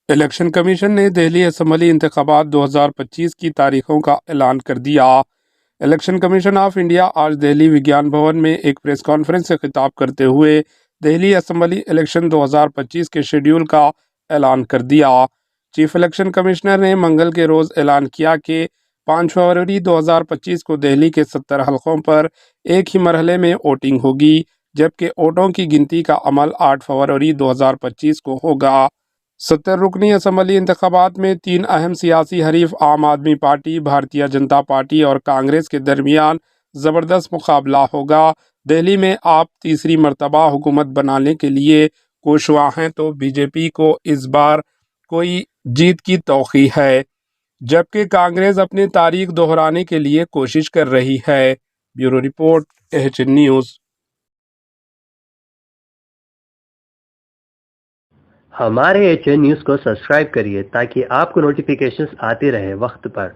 Election commission نے Delhi assembly انتخابات 2025 کی تاریخوں کا اعلان کر دیا۔ الیکشن کمیشن آف انڈیا آج دہلی وگیان بھون میں ایک پریس کانفرنس سے خطاب کرتے ہوئے دہلی اسمبلی الیکشن 2025 کے شیڈول کا اعلان کر دیا۔ چیف الیکشن کمشنر نے منگل کے روز اعلان کیا کہ 5 فروری 2025 کو دہلی کے 70 حلقوں پر ایک ہی مرحلے میں ووٹنگ ہوگی، جبکہ ووٹوں کی گنتی کا عمل 8 فروری 2025 کو ہوگا۔ 70 رکنی اسمبلی انتخابات میں 3 اہم سیاسی حریف عام آدمی پارٹی، بھارتیہ جنتا پارٹی اور کانگریس کے درمیان زبردست مقابلہ ہوگا۔ دہلی میں آپ تیسری مرتبہ حکومت بنانے کے لیے کوشاں ہیں تو بی جے پی کو اس بار کوئی جیت کی توقع ہے، جبکہ کانگریس اپنی تاریخ دہرانے کے لیے کوشش کر رہی ہے۔ Bureau report, H news. ہمارے ایچ این نیوز کو سبسکرائب کریے تاکہ آپ کو نوٹیفیکیشنز آتے رہے وقت پر۔